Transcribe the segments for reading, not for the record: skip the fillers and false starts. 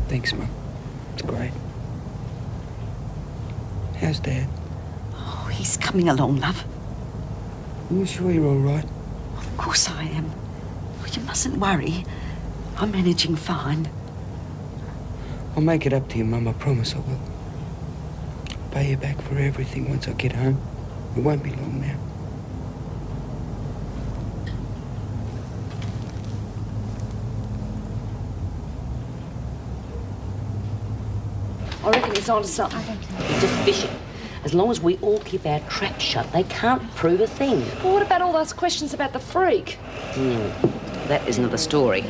Thanks, Mum. It's great. How's Dad? Oh, he's coming along, love. Are you sure you're all right? Of course I am. Oh, you mustn't worry. I'm managing fine. I'll make it up to you, Mum. I promise I will. I'll pay you back for everything once I get home. It won't be long now. I reckon it's on to something. It's just fishing. As long as we all keep our traps shut, they can't prove a thing. Well, what about all those questions about the freak? That is another story.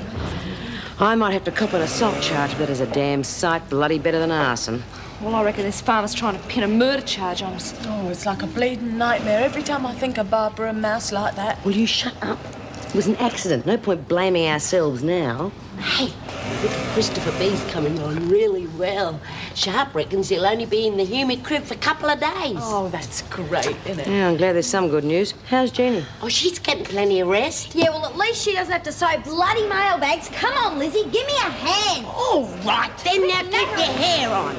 I might have to cop an assault charge, but that is a damn sight bloody better than arson. Well, I reckon this farmer's trying to pin a murder charge on us. Oh, it's like a bleeding nightmare every time I think of Barbara and Mouse like that. Will you shut up? It was an accident. No point blaming ourselves now. Hey, look at Christopher B's coming on really well. Sharp reckons he'll only be in the humid crib for a couple of days. Oh, that's great, isn't it? Yeah, I'm glad there's some good news. How's Jenny? Oh, she's getting plenty of rest. Yeah, well, at least she doesn't have to sew bloody mailbags. Come on, Lizzie, give me a hand. All right, then, now keep your hair on.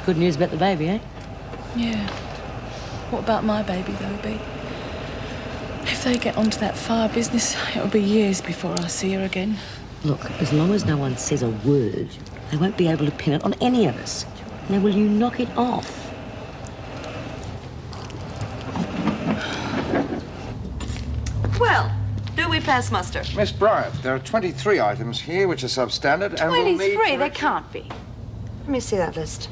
Good news about the baby, eh? Yeah. What about my baby, though, B? If they get onto that fire business, it'll be years before I see her again. Look, as long as no one says a word, they won't be able to pin it on any of us. Now, will you knock it off? Well, do we pass muster? Miss Bryant, there are 23 items here which are substandard and will need... 23? They can't be. Let me see that list.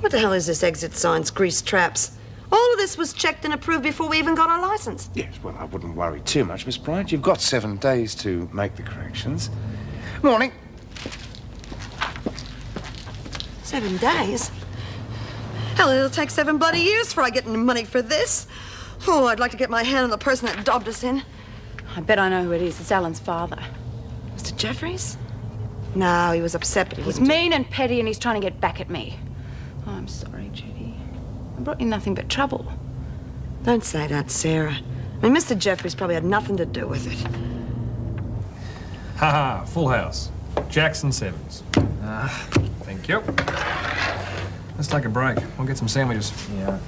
What the hell is this exit signs, grease traps? All of this was checked and approved before we even got our license. Yes, well, I wouldn't worry too much, Miss Bryant. You've got 7 days to make the corrections. Morning. 7 days? Hell, it'll take 7 bloody years before I get any money for this. Oh, I'd like to get my hand on the person that dobbed us in. I bet I know who it is. It's Alan's father. Mr. Jeffries? No, he was upset, but he He's wouldn't... mean and petty, and he's trying to get back at me. Oh, I'm sorry, Judy. I brought you nothing but trouble. Don't say that, Sarah. I mean, Mr. Jeffries probably had nothing to do with it. Ha-ha, full house. Jackson Sevens. Thank you. Let's take a break. We'll get some sandwiches. Yeah.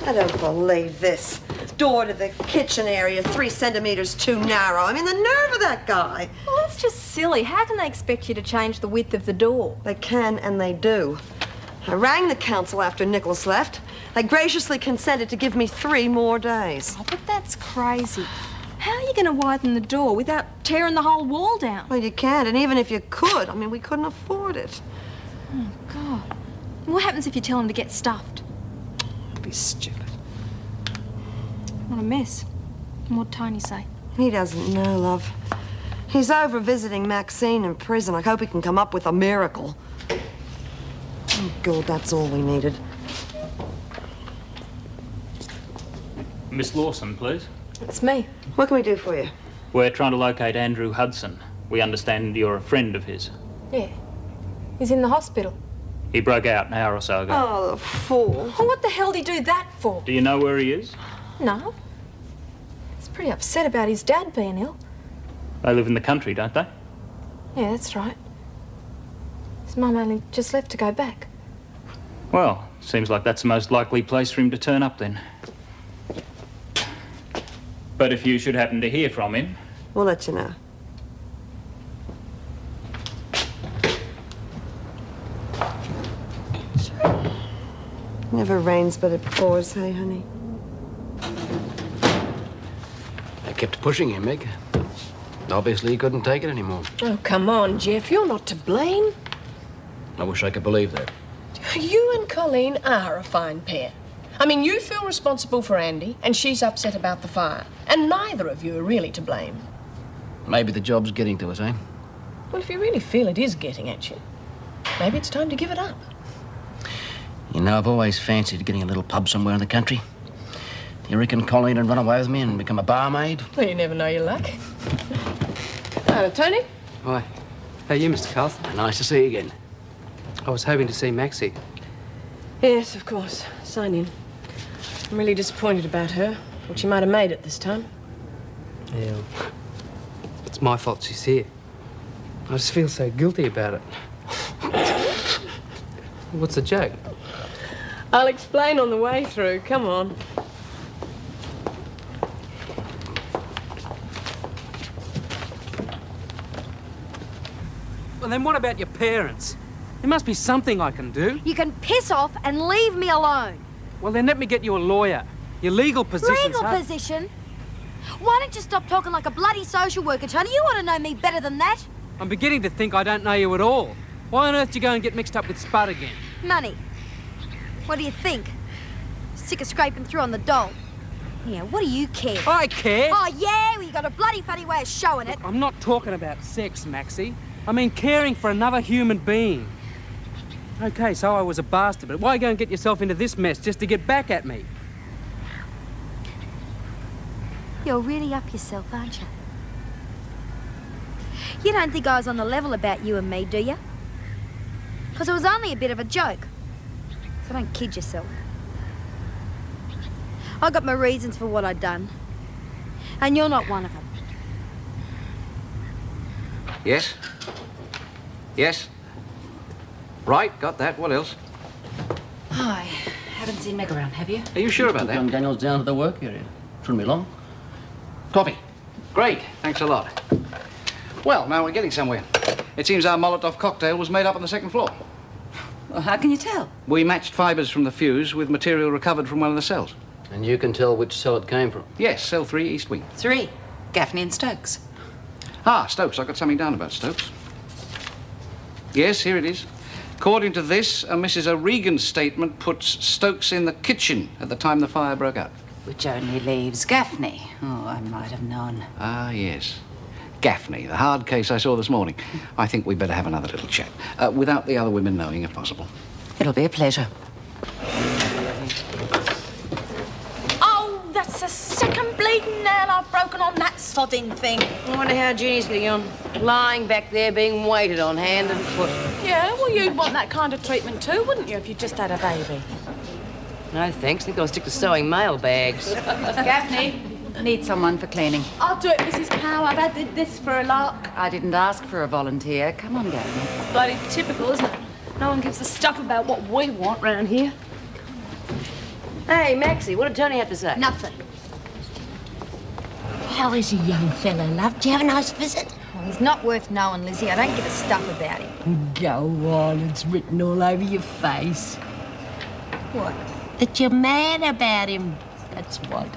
I don't believe this. Door to the kitchen area, 3 centimeters too narrow. I mean, the nerve of that guy. Well, that's just silly. How can they expect you to change the width of the door? They can and they do. I rang the council after Nicholas left. They graciously consented to give me 3 more days. Oh, but that's crazy. How are you going to widen the door without tearing the whole wall down? Well, you can't, and even if you could, I mean, we couldn't afford it. Oh, God. What happens if you tell him to get stuffed? It'd be stupid. What a mess. And what'd Tony say? He doesn't know, love. He's over visiting Maxine in prison. I hope he can come up with a miracle. Oh, God, that's all we needed. Miss Lawson, please. It's me. What can we do for you? We're trying to locate Andrew Hudson. We understand you're a friend of his. Yeah. He's in the hospital. He broke out an hour or so ago. Oh, the fool. Well, what the hell did he do that for? Do you know where he is? No. He's pretty upset about his dad being ill. They live in the country, don't they? Yeah, that's right. His mum only just left to go back. Well, seems like that's the most likely place for him to turn up then. But if you should happen to hear from him... We'll let you know. Never rains but it pours, hey, honey? I kept pushing him, Meg. Obviously, he couldn't take it anymore. Oh, come on, Jeff. You're not to blame. I wish I could believe that. You and Colleen are a fine pair. I mean, you feel responsible for Andy, and she's upset about the fire. And neither of you are really to blame. Maybe the job's getting to us, eh? Well, if you really feel it is getting at you, maybe it's time to give it up. You know, I've always fancied getting a little pub somewhere in the country. Do you reckon Colleen would run away with me and become a barmaid? Well, you never know your luck. Hello, Tony. Hi. How are you, Mr. Carlton? Nice to see you again. I was hoping to see Maxie. Yes, of course. Sign in. I'm really disappointed about her. Thought she might have made it this time. Yeah. It's my fault she's here. I just feel so guilty about it. What's the joke? I'll explain on the way through. Come on. Well, then what about your parents? There must be something I can do. You can piss off and leave me alone. Well, then let me get you a lawyer. Your legal position's Legal hard. position? Why don't you stop talking like a bloody social worker, Tony? You ought to know me better than that. I'm beginning to think I don't know you at all. Why on earth did you go and get mixed up with Spud again? Money. What do you think? Sick of scraping through on the dole. Yeah, what do you care? I care? Oh, yeah? Well, you got a bloody funny way of showing it. I'm not talking about sex, Maxie. I mean caring for another human being. Okay, so I was a bastard, but why go and get yourself into this mess just to get back at me? You're really up yourself, aren't you? You don't think I was on the level about you and me, do you? Because it was only a bit of a joke. So don't kid yourself. I got my reasons for what I'd done. And you're not one of them. Yes? Yes? Right, got that. What else? Hi. Haven't seen Meg around, have you? Are you sure about that? Young Daniel's down to the work area. Shouldn't be long. Coffee. Great. Thanks a lot. Well, now we're getting somewhere. It seems our Molotov cocktail was made up on the second floor. Well, how can you tell? We matched fibres from the fuse with material recovered from one of the cells. And you can tell which cell it came from? Yes, cell 3, East Wing. 3. Gaffney and Stokes. Ah, Stokes. I've got something down about Stokes. Yes, here it is. According to this, Mrs. O'Regan's statement puts Stokes in the kitchen at the time the fire broke out. Which only leaves Gaffney. Oh, I might have known. Ah, yes. Gaffney, the hard case I saw this morning. I think we'd better have another little chat, without the other women knowing, if possible. It'll be a pleasure. Oh, that's the second bleeding nail I've broken on that sodding thing. I wonder how Jeannie's getting on. Lying back there being waited on hand and foot. Yeah, well, you'd want that kind of treatment too, wouldn't you, if you just had a baby? No, thanks. Think I'll stick to sewing mailbags. Gaffney, need someone for cleaning. I'll do it, Mrs. Power. I did this for a lark. I didn't ask for a volunteer. Come on, Gaffney. Bloody typical, isn't it? No one gives a stuff about what we want round here. Hey, Maxie, what did Tony have to say? Nothing. How is he, young fellow, love? Did you have a nice visit? Well, he's not worth knowing, Lizzie. I don't give a stuff about him. Go on, it's written all over your face. What? That you're mad about him. That's what.